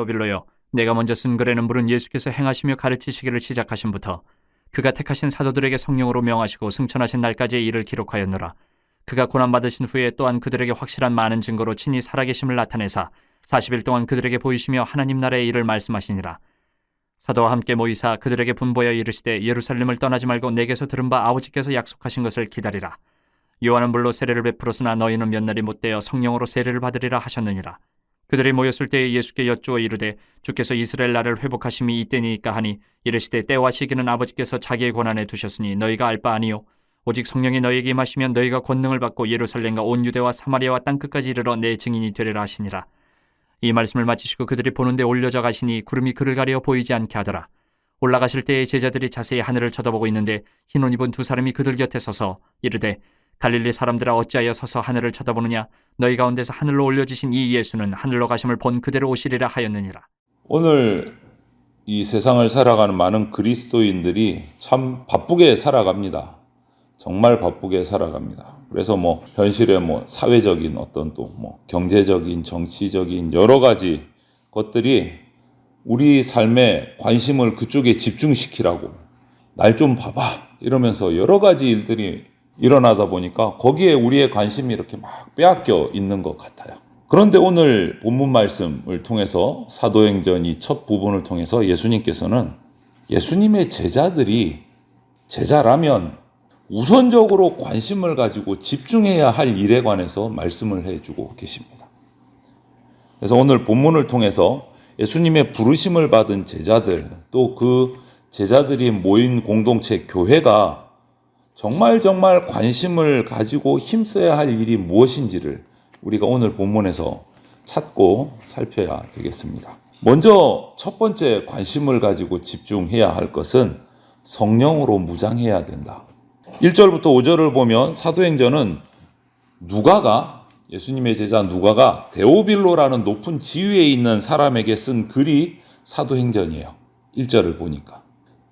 데오빌로여, 내가 먼저 쓴 글에는 물은 예수께서 행하시며 가르치시기를 시작하신부터 그가 택하신 사도들에게 성령으로 명하시고 승천하신 날까지의 일을 기록하였노라. 그가 고난받으신 후에 또한 그들에게 확실한 많은 증거로 친히 살아계심을 나타내사 40일 동안 그들에게 보이시며 하나님 나라의 일을 말씀하시니라. 사도와 함께 모이사 그들에게 분보여 이르시되 예루살렘을 떠나지 말고 내게서 들은 바 아버지께서 약속하신 것을 기다리라. 요한은 물로 세례를 베풀었으나 너희는 몇 날이 못되어 성령으로 세례를 받으리라 하셨느니라. 그들이 모였을 때에 예수께 여쭈어 이르되 주께서 이스라엘 나라를 회복하심이 이때니이까 하니 이르시되 때와 시기는 아버지께서 자기의 권한에 두셨으니 너희가 알 바 아니요 오직 성령이 너희에게 임하시면 너희가 권능을 받고 예루살렘과 온 유대와 사마리아와 땅끝까지 이르러 내 증인이 되리라 하시니라. 이 말씀을 마치시고 그들이 보는데 올려져 가시니 구름이 그를 가려 보이지 않게 하더라. 올라가실 때에 제자들이 자세히 하늘을 쳐다보고 있는데 흰 옷 입은 두 사람이 그들 곁에 서서 이르되 갈릴리 사람들아 어찌하여 서서 하늘을 쳐다보느냐 너희 가운데서 하늘로 올려지신 이 예수는 하늘로 가심을 본 그대로 오시리라 하였느니라. 오늘 이 세상을 살아가는 많은 그리스도인들이 참 바쁘게 살아갑니다. 정말 바쁘게 살아갑니다. 그래서 현실의 사회적인 어떤 또 경제적인, 정치적인 여러 가지 것들이 우리 삶에 관심을 그쪽에 집중시키라고 날 좀 봐봐 이러면서 여러 가지 일들이 일어나다 보니까 거기에 우리의 관심이 이렇게 막 빼앗겨 있는 것 같아요. 그런데 오늘 본문 말씀을 통해서 사도행전 이 첫 부분을 통해서 예수님께서는 예수님의 제자라면 우선적으로 관심을 가지고 집중해야 할 일에 관해서 말씀을 해주고 계십니다. 그래서 오늘 본문을 통해서 예수님의 부르심을 받은 제자들, 또 그 제자들이 모인 공동체 교회가 정말 관심을 가지고 힘써야 할 일이 무엇인지를 우리가 오늘 본문에서 찾고 살펴야 되겠습니다. 먼저 첫 번째 관심을 가지고 집중해야 할 것은 성령으로 무장해야 된다. 1절부터 5절을 보면 사도행전은 예수님의 제자 누가가 데오빌로라는 높은 지위에 있는 사람에게 쓴 글이 사도행전이에요. 1절을 보니까.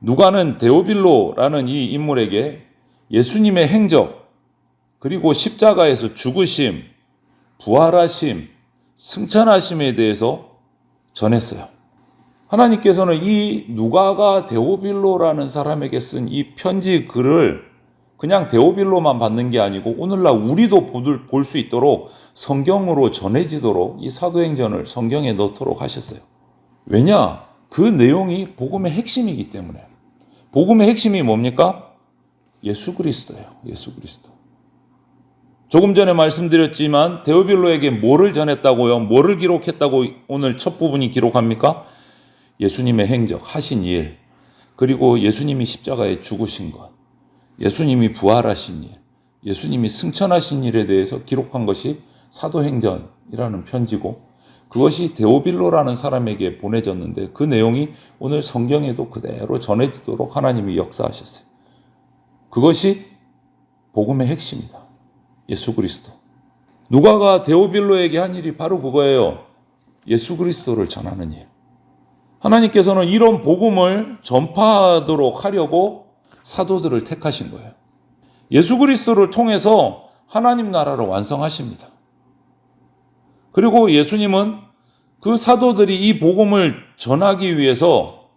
누가는 데오빌로라는 이 인물에게 예수님의 행적, 그리고 십자가에서 죽으심, 부활하심, 승천하심에 대해서 전했어요. 하나님께서는 이 누가가 데오빌로라는 사람에게 쓴 이 편지 글을 그냥 데오빌로만 받는 게 아니고 오늘날 우리도 볼 수 있도록 성경으로 전해지도록 이 사도행전을 성경에 넣도록 하셨어요. 왜냐? 그 내용이 복음의 핵심이기 때문에. 복음의 핵심이 뭡니까? 예수 그리스도예요. 예수 그리스도. 조금 전에 말씀드렸지만 데오빌로에게 뭐를 전했다고요? 뭐를 기록했다고 오늘 첫 부분이 기록합니까? 예수님의 행적, 하신 일, 그리고 예수님이 십자가에 죽으신 것, 예수님이 부활하신 일, 예수님이 승천하신 일에 대해서 기록한 것이 사도행전이라는 편지고, 그것이 데오빌로라는 사람에게 보내졌는데 그 내용이 오늘 성경에도 그대로 전해지도록 하나님이 역사하셨어요. 그것이 복음의 핵심이다. 예수 그리스도. 누가가 데오빌로에게 한 일이 바로 그거예요. 예수 그리스도를 전하는 일. 하나님께서는 이런 복음을 전파하도록 하려고 사도들을 택하신 거예요. 예수 그리스도를 통해서 하나님 나라를 완성하십니다. 그리고 예수님은 그 사도들이 이 복음을 전하기 위해서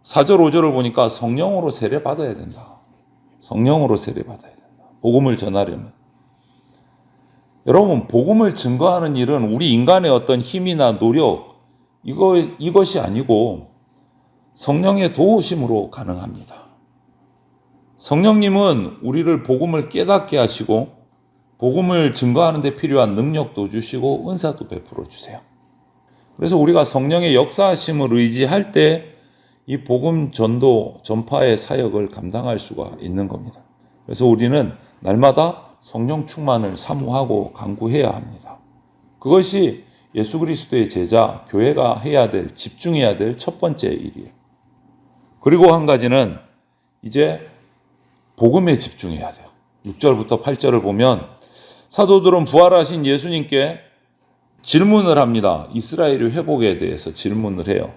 4절 5절을 보니까 성령으로 세례받아야 된다. 성령으로 세례받아야 된다. 복음을 전하려면. 여러분, 복음을 증거하는 일은 우리 인간의 어떤 힘이나 노력, 이것이 아니고 성령의 도우심으로 가능합니다. 성령님은 우리를 복음을 깨닫게 하시고 복음을 증거하는 데 필요한 능력도 주시고 은사도 베풀어 주세요. 그래서 우리가 성령의 역사하심을 의지할 때 이 복음 전도 전파의 사역을 감당할 수가 있는 겁니다. 그래서 우리는 날마다 성령 충만을 사모하고 간구해야 합니다. 그것이 예수 그리스도의 제자, 교회가 해야 될, 집중해야 될 첫 번째 일이에요. 그리고 한 가지는 이제 복음에 집중해야 돼요. 6절부터 8절을 보면 사도들은 부활하신 예수님께 질문을 합니다. 이스라엘의 회복에 대해서 질문을 해요.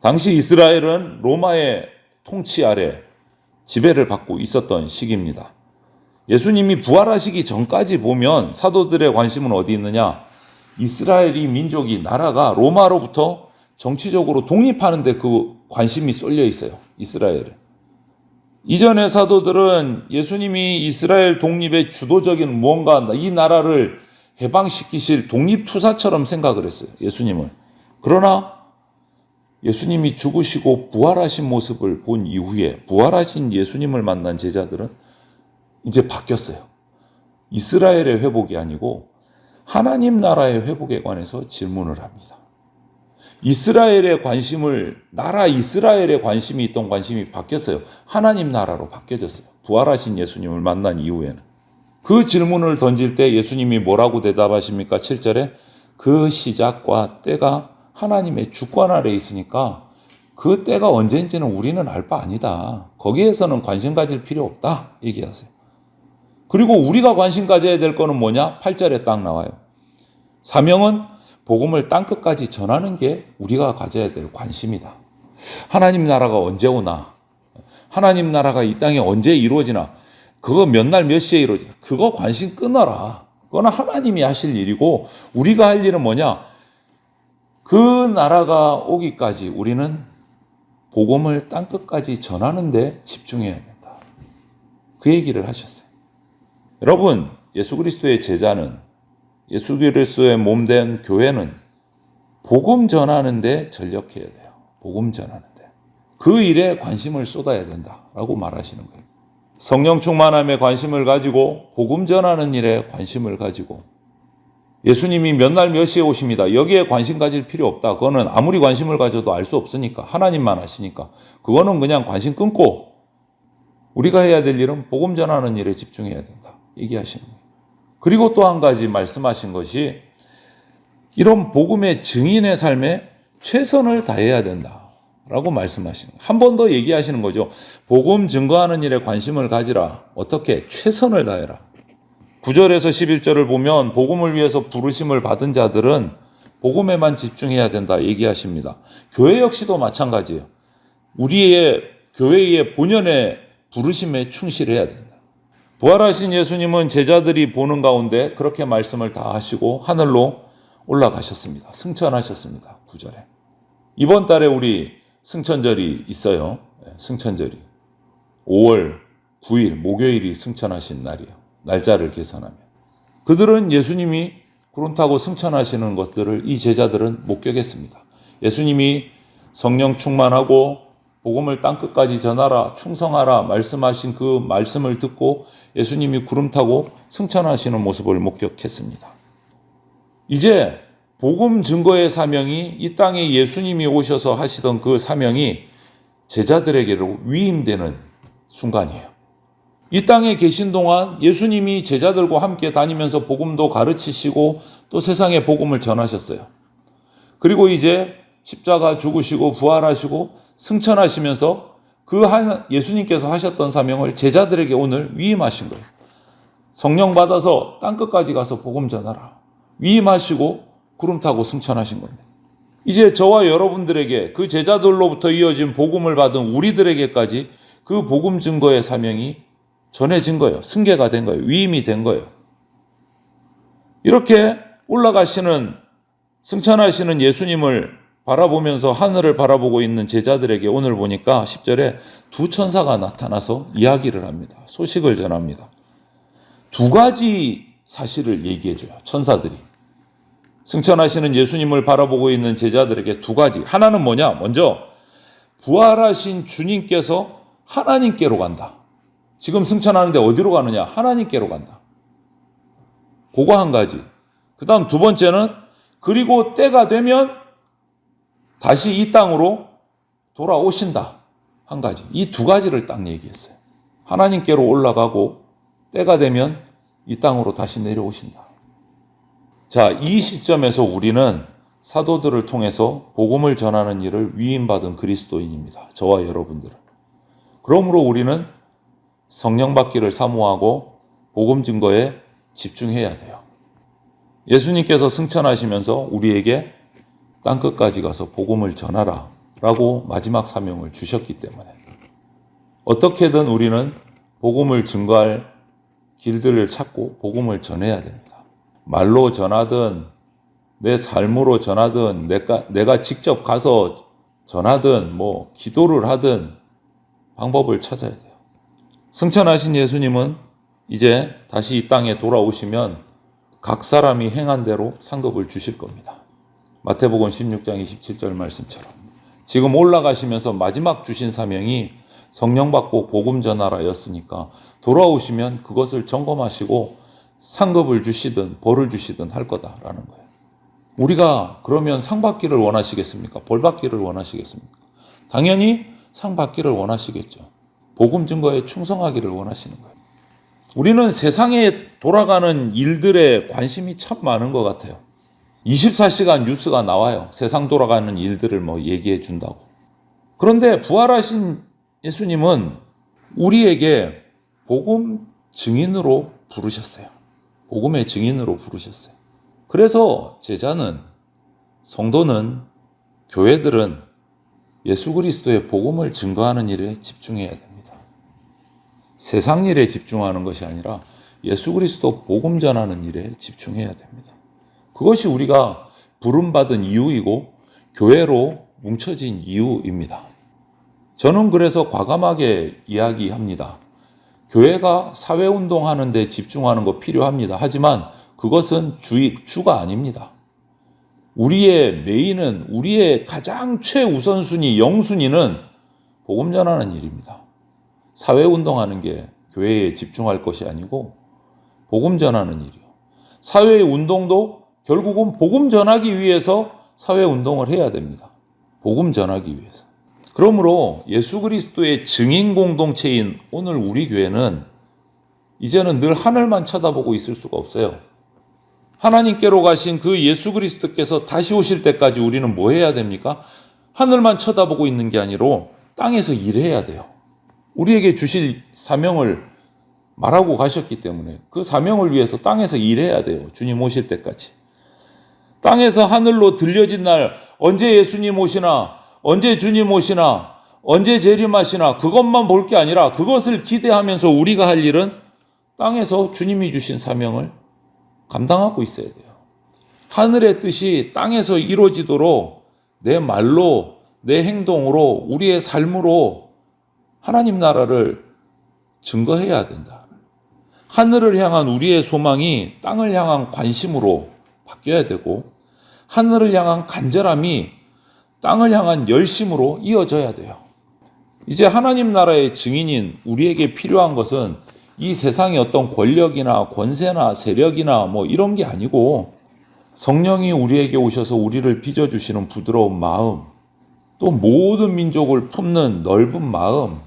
당시 이스라엘은 로마의 통치 아래 지배를 받고 있었던 시기입니다. 예수님이 부활하시기 전까지 보면 사도들의 관심은 어디 있느냐? 이스라엘이 민족이 나라가 로마로부터 정치적으로 독립하는 데 그 관심이 쏠려 있어요. 이스라엘에. 이전의 사도들은 예수님이 이스라엘 독립의 주도적인 무언가 이 나라를 해방시키실 독립투사처럼 생각을 했어요. 예수님을. 그러나 예수님이 죽으시고 부활하신 모습을 본 이후에 부활하신 예수님을 만난 제자들은 이제 바뀌었어요. 이스라엘의 회복이 아니고 하나님 나라의 회복에 관해서 질문을 합니다. 이스라엘의 관심을, 나라 이스라엘의 관심이 있던 관심이 바뀌었어요. 하나님 나라로 바뀌어졌어요. 부활하신 예수님을 만난 이후에는. 그 질문을 던질 때 예수님이 뭐라고 대답하십니까? 7절에 그 시작과 때가 하나님의 주권 아래 있으니까 그 때가 언제인지는 우리는 알 바 아니다. 거기에서는 관심 가질 필요 없다. 얘기하세요. 그리고 우리가 관심 가져야 될 거는 뭐냐? 8절에 딱 나와요. 사명은 복음을 땅끝까지 전하는 게 우리가 가져야 될 관심이다. 하나님 나라가 언제 오나? 하나님 나라가 이 땅에 언제 이루어지나? 그거 몇 날 몇 시에 이루어지나? 그거 관심 끊어라. 그거는 하나님이 하실 일이고 우리가 할 일은 뭐냐? 그 나라가 오기까지 우리는 복음을 땅끝까지 전하는 데 집중해야 된다. 그 얘기를 하셨어요. 여러분, 예수 그리스도의 제자는, 예수 그리스도의 몸된 교회는 복음 전하는 데 전력해야 돼요. 복음 전하는 데. 그 일에 관심을 쏟아야 된다라고 말하시는 거예요. 성령 충만함에 관심을 가지고 복음 전하는 일에 관심을 가지고 예수님이 몇 날 몇 시에 오십니다. 여기에 관심 가질 필요 없다. 그거는 아무리 관심을 가져도 알 수 없으니까. 하나님만 아시니까. 그거는 그냥 관심 끊고 우리가 해야 될 일은 복음 전하는 일에 집중해야 된다. 얘기하시는 거예요. 그리고 또 한 가지 말씀하신 것이 이런 복음의 증인의 삶에 최선을 다해야 된다라고 말씀하시는 거예요. 한 번 더 얘기하시는 거죠. 복음 증거하는 일에 관심을 가지라. 어떻게? 최선을 다해라. 9절에서 11절을 보면 복음을 위해서 부르심을 받은 자들은 복음에만 집중해야 된다 얘기하십니다. 교회 역시도 마찬가지예요. 우리의 교회의 본연의 부르심에 충실해야 된다. 부활하신 예수님은 제자들이 보는 가운데 그렇게 말씀을 다 하시고 하늘로 올라가셨습니다. 승천하셨습니다. 9절에. 이번 달에 우리 승천절이 있어요. 승천절이. 5월 9일 목요일이 승천하신 날이에요. 날짜를 계산하면. 그들은 예수님이 구름 타고 승천하시는 것들을 이 제자들은 목격했습니다. 예수님이 성령 충만하고 복음을 땅끝까지 전하라, 충성하라 말씀하신 그 말씀을 듣고 예수님이 구름 타고 승천하시는 모습을 목격했습니다. 이제 복음 증거의 사명이 이 땅에 예수님이 오셔서 하시던 그 사명이 제자들에게로 위임되는 순간이에요. 이 땅에 계신 동안 예수님이 제자들과 함께 다니면서 복음도 가르치시고 또 세상에 복음을 전하셨어요. 그리고 이제 십자가 죽으시고 부활하시고 승천하시면서 그 예수님께서 하셨던 사명을 제자들에게 오늘 위임하신 거예요. 성령 받아서 땅끝까지 가서 복음 전하라. 위임하시고 구름 타고 승천하신 겁니다. 이제 저와 여러분들에게 그 제자들로부터 이어진 복음을 받은 우리들에게까지 그 복음 증거의 사명이 전해진 거예요. 승계가 된 거예요. 위임이 된 거예요. 이렇게 올라가시는 승천하시는 예수님을 바라보면서 하늘을 바라보고 있는 제자들에게 오늘 보니까 10절에 두 천사가 나타나서 이야기를 합니다. 소식을 전합니다. 두 가지 사실을 얘기해줘요. 천사들이. 승천하시는 예수님을 바라보고 있는 제자들에게 두 가지. 하나는 뭐냐? 먼저 부활하신 주님께서 하나님께로 간다. 지금 승천하는데 어디로 가느냐? 하나님께로 간다. 그거 한 가지. 그 다음 두 번째는 그리고 때가 되면 다시 이 땅으로 돌아오신다. 한 가지. 이 두 가지를 딱 얘기했어요. 하나님께로 올라가고 때가 되면 이 땅으로 다시 내려오신다. 자, 이 시점에서 우리는 사도들을 통해서 복음을 전하는 일을 위임받은 그리스도인입니다. 저와 여러분들은. 그러므로 우리는 성령 받기를 사모하고 복음 증거에 집중해야 돼요. 예수님께서 승천하시면서 우리에게 땅끝까지 가서 복음을 전하라 라고 마지막 사명을 주셨기 때문에 어떻게든 우리는 복음을 증거할 길들을 찾고 복음을 전해야 됩니다. 말로 전하든 내 삶으로 전하든 내가 직접 가서 전하든 기도를 하든 방법을 찾아야 돼요. 승천하신 예수님은 이제 다시 이 땅에 돌아오시면 각 사람이 행한 대로 상급을 주실 겁니다. 마태복음 16장 27절 말씀처럼 지금 올라가시면서 마지막 주신 사명이 성령 받고 복음 전하라였으니까 돌아오시면 그것을 점검하시고 상급을 주시든 벌을 주시든 할 거다라는 거예요. 우리가 그러면 상 받기를 원하시겠습니까? 벌 받기를 원하시겠습니까? 당연히 상 받기를 원하시겠죠. 복음 증거에 충성하기를 원하시는 거예요. 우리는 세상에 돌아가는 일들에 관심이 참 많은 것 같아요. 24시간 뉴스가 나와요. 세상 돌아가는 일들을 얘기해 준다고. 그런데 부활하신 예수님은 우리에게 복음 증인으로 부르셨어요. 복음의 증인으로 부르셨어요. 그래서 제자는, 성도는, 교회들은 예수 그리스도의 복음을 증거하는 일에 집중해야 됩니다. 세상 일에 집중하는 것이 아니라 예수 그리스도 복음 전하는 일에 집중해야 됩니다. 그것이 우리가 부름받은 이유이고 교회로 뭉쳐진 이유입니다. 저는 그래서 과감하게 이야기합니다. 교회가 사회운동하는 데 집중하는 거 필요합니다. 하지만 그것은 주가 아닙니다. 우리의 메인은, 우리의 가장 최우선순위, 영순위는 복음 전하는 일입니다. 사회운동하는 게 교회에 집중할 것이 아니고 복음 전하는 일이요. 사회운동도 결국은 복음 전하기 위해서 사회운동을 해야 됩니다. 복음 전하기 위해서. 그러므로 예수 그리스도의 증인 공동체인 오늘 우리 교회는 이제는 늘 하늘만 쳐다보고 있을 수가 없어요. 하나님께로 가신 그 예수 그리스도께서 다시 오실 때까지 우리는 뭐 해야 됩니까? 하늘만 쳐다보고 있는 게 아니라 땅에서 일해야 돼요. 우리에게 주실 사명을 말하고 가셨기 때문에 그 사명을 위해서 땅에서 일해야 돼요. 주님 오실 때까지. 땅에서 하늘로 들려진 날, 언제 예수님 오시나, 언제 주님 오시나, 언제 재림하시나, 그것만 볼 게 아니라 그것을 기대하면서 우리가 할 일은 땅에서 주님이 주신 사명을 감당하고 있어야 돼요. 하늘의 뜻이 땅에서 이루어지도록 내 말로, 내 행동으로, 우리의 삶으로 하나님 나라를 증거해야 된다. 하늘을 향한 우리의 소망이 땅을 향한 관심으로 바뀌어야 되고, 하늘을 향한 간절함이 땅을 향한 열심으로 이어져야 돼요. 이제 하나님 나라의 증인인 우리에게 필요한 것은 이 세상의 어떤 권력이나 권세나 세력이나 이런 게 아니고 성령이 우리에게 오셔서 우리를 빚어주시는 부드러운 마음, 또 모든 민족을 품는 넓은 마음,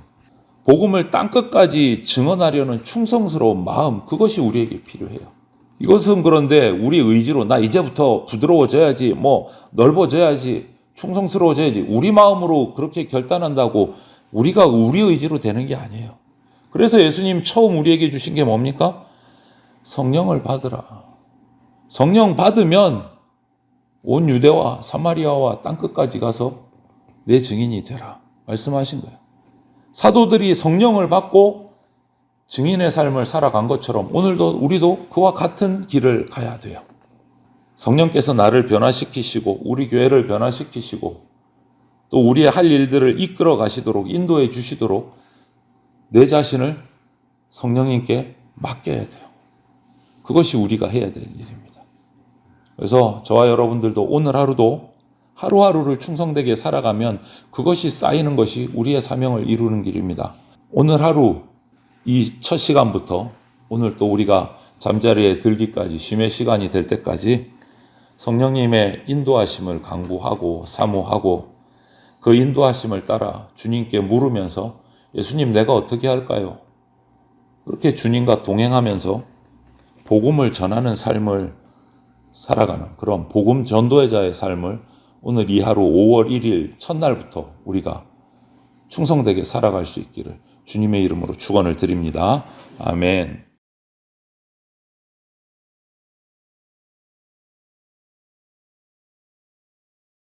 복음을 땅끝까지 증언하려는 충성스러운 마음, 그것이 우리에게 필요해요. 이것은 그런데 우리 의지로 나 이제부터 부드러워져야지, 넓어져야지, 충성스러워져야지, 우리 마음으로 그렇게 결단한다고 우리가 우리 의지로 되는 게 아니에요. 그래서 예수님 처음 우리에게 주신 게 뭡니까? 성령을 받으라. 성령 받으면 온 유대와 사마리아와 땅끝까지 가서 내 증인이 되라 말씀하신 거예요. 사도들이 성령을 받고 증인의 삶을 살아간 것처럼 오늘도 우리도 그와 같은 길을 가야 돼요. 성령께서 나를 변화시키시고 우리 교회를 변화시키시고 또 우리의 할 일들을 이끌어 가시도록 인도해 주시도록 내 자신을 성령님께 맡겨야 돼요. 그것이 우리가 해야 될 일입니다. 그래서 저와 여러분들도 오늘 하루도 하루하루를 충성되게 살아가면 그것이 쌓이는 것이 우리의 사명을 이루는 길입니다. 오늘 하루 이 첫 시간부터 오늘 또 우리가 잠자리에 들기까지 쉼의 시간이 될 때까지 성령님의 인도하심을 간구하고 사모하고 그 인도하심을 따라 주님께 물으면서 예수님 내가 어떻게 할까요? 그렇게 주님과 동행하면서 복음을 전하는 삶을 살아가는 그런 복음 전도자의 삶을 오늘 이 하루 5월 1일 첫날부터 우리가 충성되게 살아갈 수 있기를 주님의 이름으로 축원을 드립니다. 아멘.